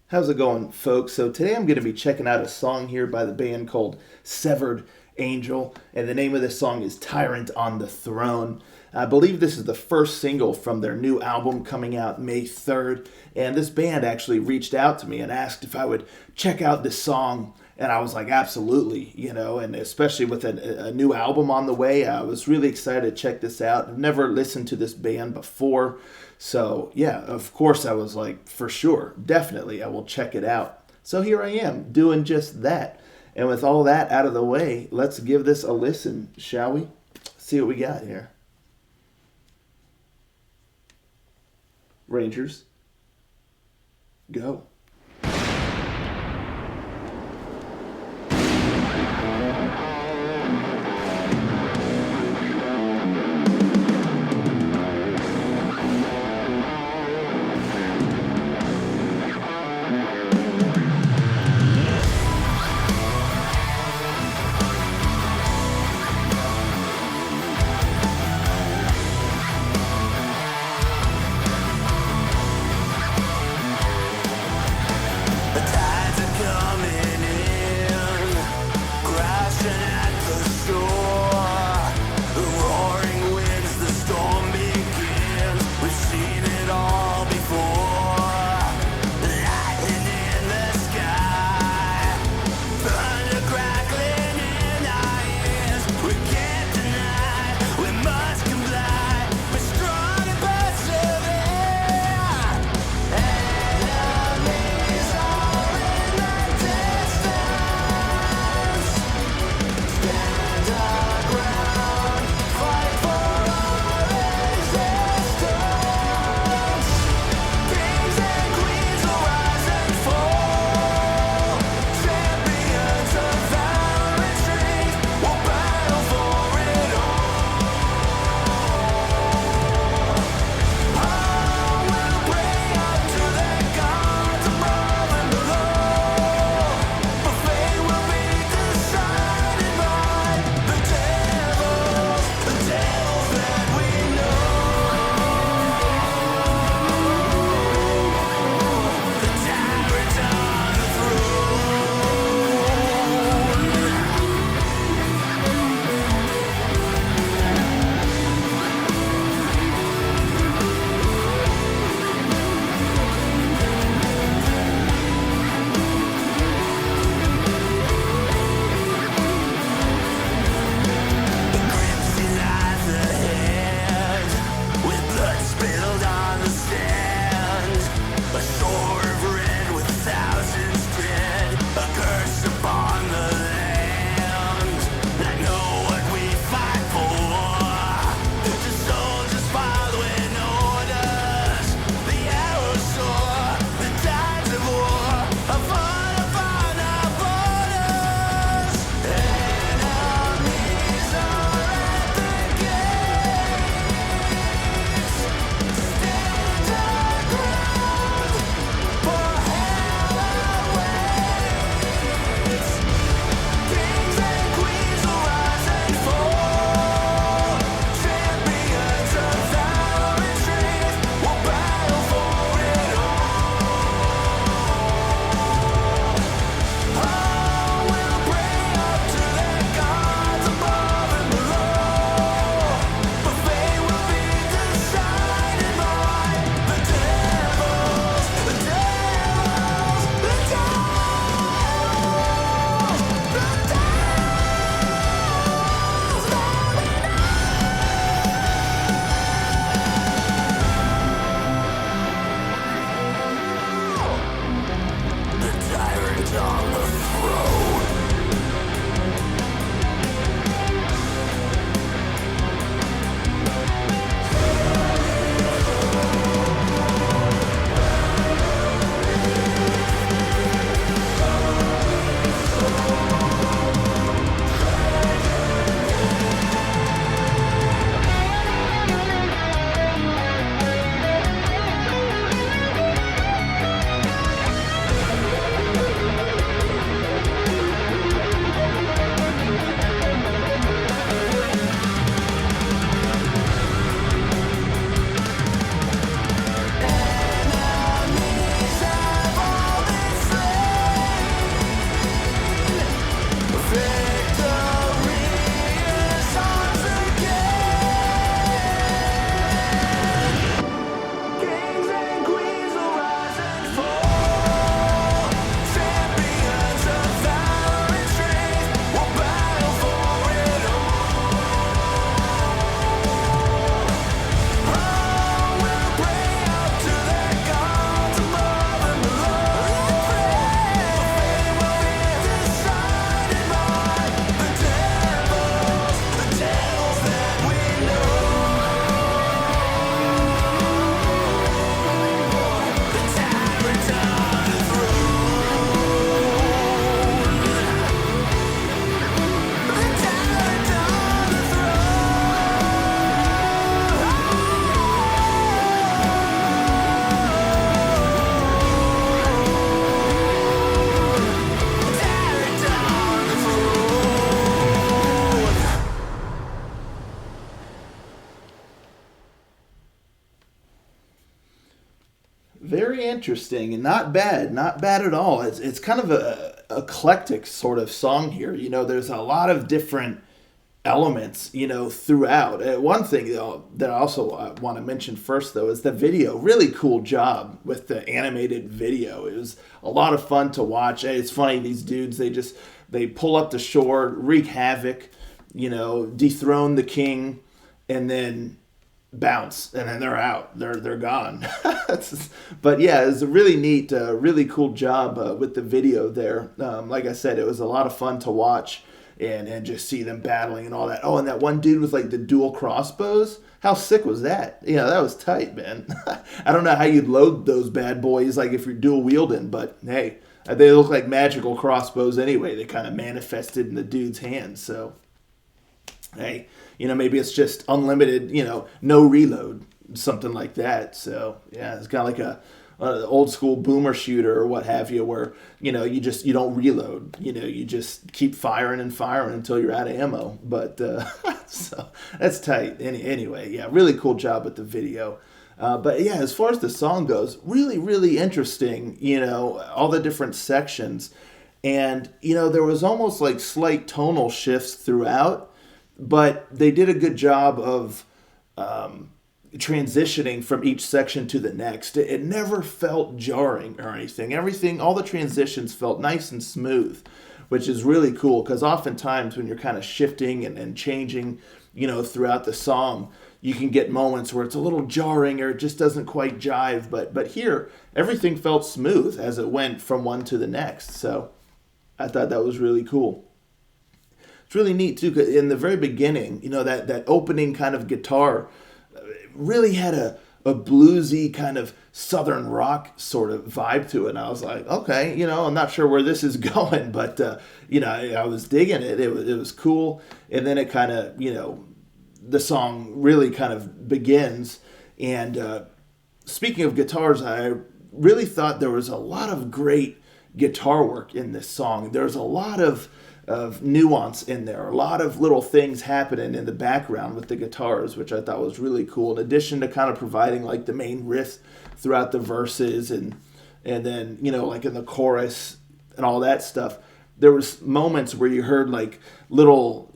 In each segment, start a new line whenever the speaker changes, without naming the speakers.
How's it going, folks? So today I'm going to be checking out a song here by the band called Severed Angel, and the name of this song is Tyrant on the Throne. I believe this is the first single from their new album coming out May 3rd, and this band actually reached out to me and asked if I would check out this song, and I was like, absolutely, and especially with a new album on the way, I was really excited to check this out. I've never listened to this band before, so yeah, of course I was like, for sure, definitely, I will check it out. So here I am, doing just that. And with all that out of the way, let's give this a listen, shall we? See what we got here. Rangers, go. interesting and not bad, not bad at all. It's kind of a eclectic sort of song here. There's a lot of different elements, throughout. One thing that I also want to mention first, though, is the video. Really cool job with the animated video. It was a lot of fun to watch. It's funny, these dudes, they pull up the shore, wreak havoc, dethrone the king, and then bounce, and then they're out. They're gone. But yeah, it was a really neat, really cool job with the video there. Like I said, it was a lot of fun to watch and just see them battling and all that. Oh, and that one dude with like the dual crossbows. How sick was that? That was tight, man. I don't know how you'd load those bad boys like if you're dual wielding, but hey, they look like magical crossbows anyway. They kind of manifested in the dude's hands. So hey, maybe it's just unlimited, no reload, something like that. So yeah, it's kind of like a old school boomer shooter or what have you, where you don't reload. You just keep firing and firing until you're out of ammo. But so that's tight. Anyway, yeah, really cool job with the video. But yeah, as far as the song goes, really, really interesting. All the different sections, and there was almost like slight tonal shifts throughout. But they did a good job of transitioning from each section to the next. It never felt jarring or anything. All the transitions felt nice and smooth, which is really cool, because oftentimes when you're kind of shifting and changing, throughout the song, you can get moments where it's a little jarring or it just doesn't quite jive. But here, everything felt smooth as it went from one to the next. So I thought that was really cool. It's really neat too, 'cause in the very beginning, that opening kind of guitar really had a bluesy kind of southern rock sort of vibe to it. And I was like, okay, I'm not sure where this is going, but I was digging it. It was cool. And then it kind of, the song really kind of begins. And speaking of guitars, I really thought there was a lot of great guitar work in this song. There's a lot of nuance in there, a lot of little things happening in the background with the guitars, which I thought was really cool. In addition to kind of providing like the main riff throughout the verses and then like in the chorus and all that stuff, there was moments where you heard like little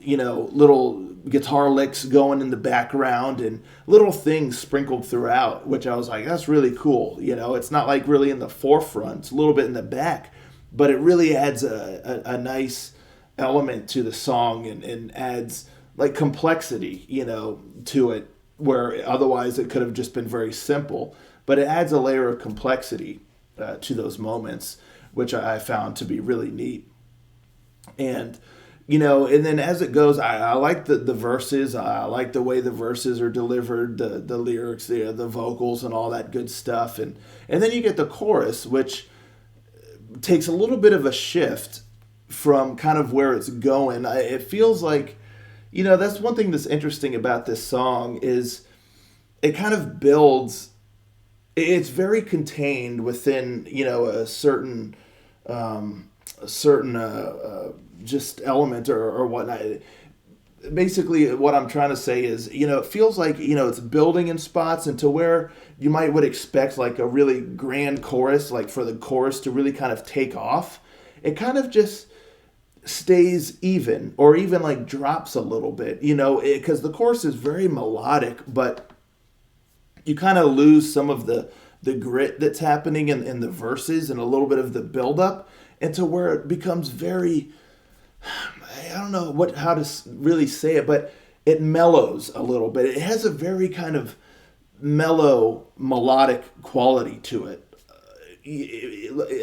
guitar licks going in the background and little things sprinkled throughout, which I was like, that's really cool. It's not like really in the forefront, it's a little bit in the back, but it really adds a nice element to the song and adds like complexity, to it, where otherwise it could have just been very simple. But it adds a layer of complexity to those moments, which I found to be really neat. And and then as it goes, I like the verses. I like the way the verses are delivered, the lyrics, the vocals, and all that good stuff. And then you get the chorus, which takes a little bit of a shift from kind of where it's going. It feels like, that's one thing that's interesting about this song is it kind of builds. It's very contained within, a certain just element or whatnot. Basically, what I'm trying to say is, it feels like, it's building in spots into where you would expect like a really grand chorus, like for the chorus to really kind of take off. It kind of just stays even or even like drops a little bit, because the chorus is very melodic, but you kind of lose some of the grit that's happening in the verses and a little bit of the buildup, and to where it becomes very, I don't know how to really say it, but it mellows a little bit. It has a very kind of mellow, melodic quality to it,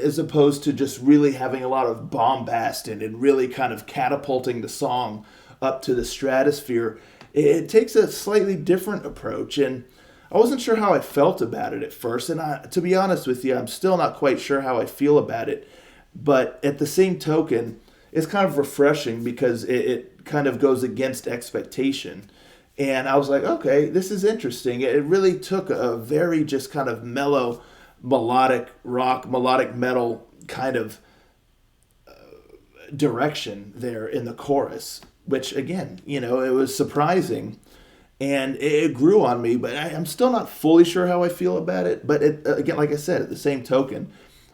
as opposed to just really having a lot of bombast and really kind of catapulting the song up to the stratosphere. It takes a slightly different approach, and I wasn't sure how I felt about it at first, and to be honest with you, I'm still not quite sure how I feel about it. But at the same token, it's kind of refreshing because it kind of goes against expectation. And I was like, okay, this is interesting. It really took a very just kind of mellow, melodic rock, melodic metal kind of direction there in the chorus, which again, it was surprising. and it grew on me. But I'm still not fully sure how I feel about it. But again, like I said, at the same token,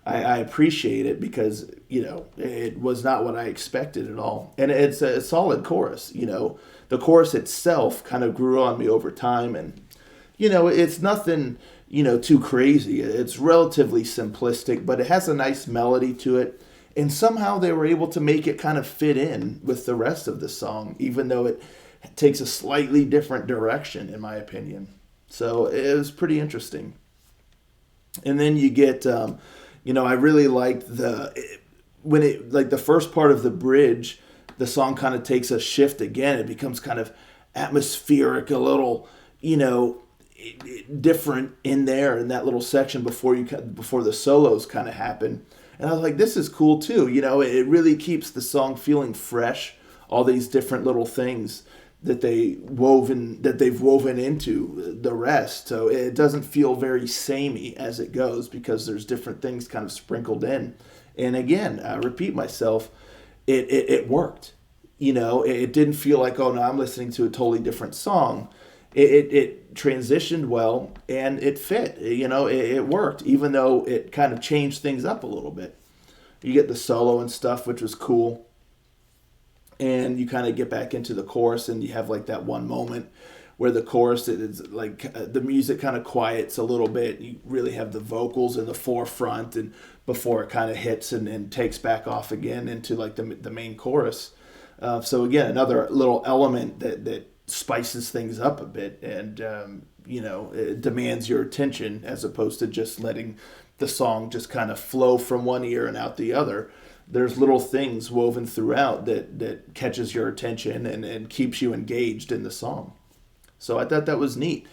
I appreciate it because it was not what I expected at all, and it's a solid chorus. The chorus itself kind of grew on me over time, and it's nothing too crazy. It's relatively simplistic, but it has a nice melody to it. And somehow they were able to make it kind of fit in with the rest of the song, even though it takes a slightly different direction, in my opinion. So it was pretty interesting. And then you get, I really liked when it, like the first part of the bridge, the song kind of takes a shift again. It becomes kind of atmospheric, a little, different in there in that little section before the solos kind of happen. And I was like, this is cool too. It really keeps the song feeling fresh. All these different little things that they've woven into the rest. So it doesn't feel very samey as it goes because there's different things kind of sprinkled in. And again, I repeat myself, it worked. It didn't feel like, oh no, I'm listening to a totally different song. It transitioned well and it fit. It worked, even though it kind of changed things up a little bit. You get the solo and stuff, which was cool. And you kind of get back into the chorus, and you have like that one moment where the chorus is like the music kind of quiets a little bit. You really have the vocals in the forefront, and before it kind of hits and takes back off again into like the main chorus. So again, another little element that spices things up a bit, and it demands your attention as opposed to just letting the song just kind of flow from one ear and out the other. There's little things woven throughout that catches your attention and keeps you engaged in the song. So I thought that was neat.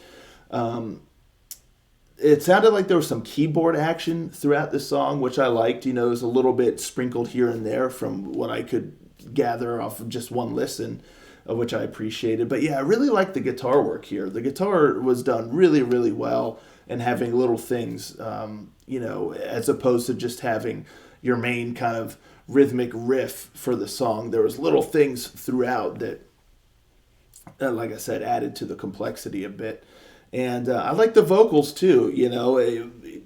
It sounded like there was some keyboard action throughout the song, which I liked. It was a little bit sprinkled here and there from what I could gather off of just one listen, of which I appreciated. But yeah, I really liked the guitar work here. The guitar was done really, really well, and having little things, as opposed to just having your main kind of rhythmic riff for the song. There was little things throughout that, like I said, added to the complexity a bit. And I like the vocals too.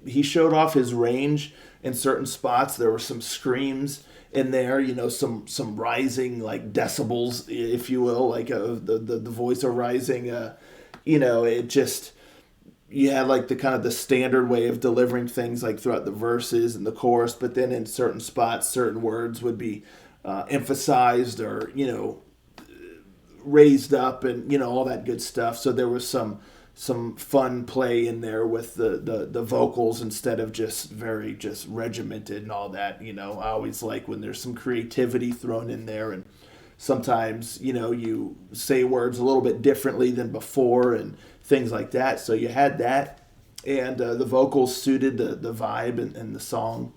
He showed off his range in certain spots. There were some screams in there, some rising like decibels, if you will, like the voice are rising. It just, you had like the kind of the standard way of delivering things like throughout the verses and the chorus, but then in certain spots, certain words would be emphasized or raised up, and all that good stuff. So there was some fun play in there with the vocals instead of just very just regimented and all that. I always like when there's some creativity thrown in there, and sometimes you say words a little bit differently than before and things like that. So you had that, and the vocals suited the vibe and the song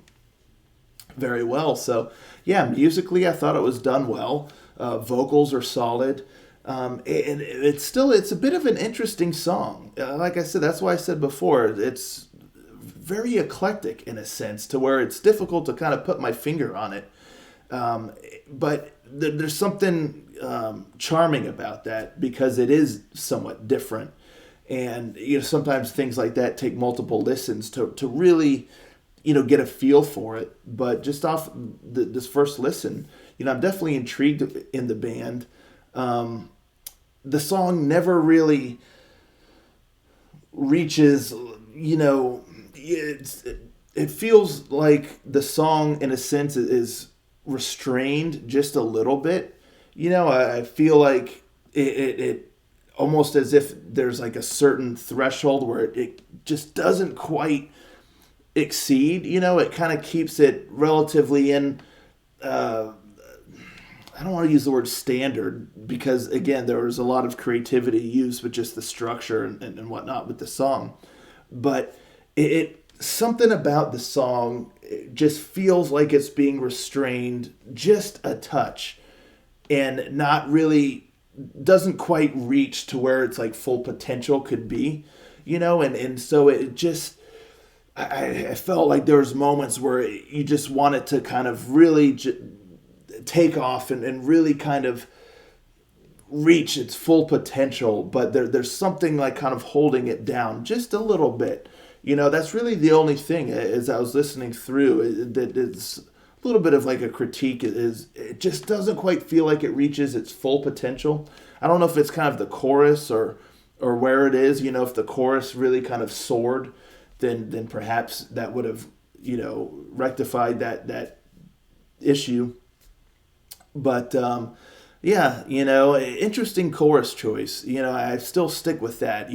very well. So yeah, musically I thought it was done well. Vocals are solid. And it's a bit of an interesting song. Like I said, that's why I said before, it's very eclectic in a sense, to where it's difficult to kind of put my finger on it. But there's something charming about that because it is somewhat different. And sometimes things like that take multiple listens to really get a feel for it. But just off this first listen, I'm definitely intrigued in the band. The song never really reaches, it feels like the song in a sense is restrained just a little bit. I feel like it almost as if there's like a certain threshold where it just doesn't quite exceed. It kind of keeps it relatively in, I don't want to use the word standard because, again, there was a lot of creativity used with just the structure and whatnot with the song. But something about the song just feels like it's being restrained just a touch and not really, doesn't quite reach to where it's like full potential could be, and so it just, I felt like there was moments where you just wanted to kind of really take off and really kind of reach its full potential, but there's something like kind of holding it down just a little bit. That's really the only thing as I was listening through that it's a little bit of like a critique is it just doesn't quite feel like it reaches its full potential. I don't know if it's kind of the chorus or where it is. If the chorus really kind of soared, then perhaps that would have rectified that issue. But yeah, interesting chorus choice. I still stick with that.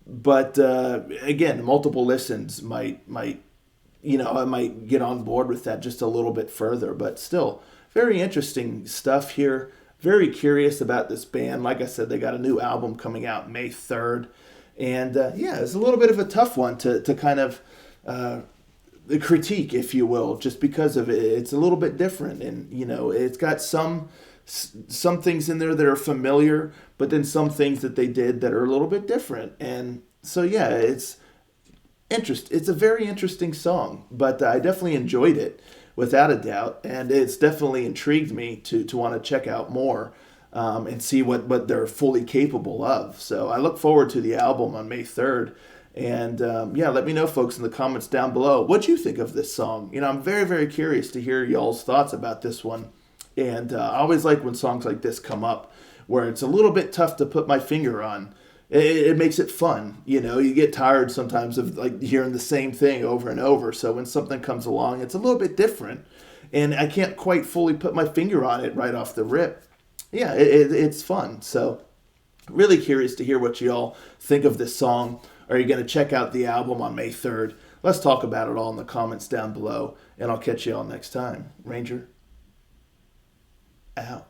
But again, multiple listens might I might get on board with that just a little bit further. But still, very interesting stuff here. Very curious about this band. Like I said, they got a new album coming out May 3rd. And yeah, it's a little bit of a tough one to kind of critique, if you will, just because of it. It's a little bit different. And, it's got some things in there that are familiar, but then some things that they did that are a little bit different. And so, yeah, it's a very interesting song, but I definitely enjoyed it without a doubt, and it's definitely intrigued me to want to check out more and see what they're fully capable of. So I look forward to the album on May 3rd. And yeah, let me know, folks, in the comments down below what you think of this song. I'm very, very curious to hear y'all's thoughts about this one. And I always like when songs like this come up where it's a little bit tough to put my finger on. It makes it fun. You get tired sometimes of like hearing the same thing over and over. So when something comes along, it's a little bit different. And I can't quite fully put my finger on it right off the rip. Yeah, it's fun. So really curious to hear what y'all think of this song. Are you going to check out the album on May 3rd? Let's talk about it all in the comments down below. And I'll catch you all next time. Ranger, out.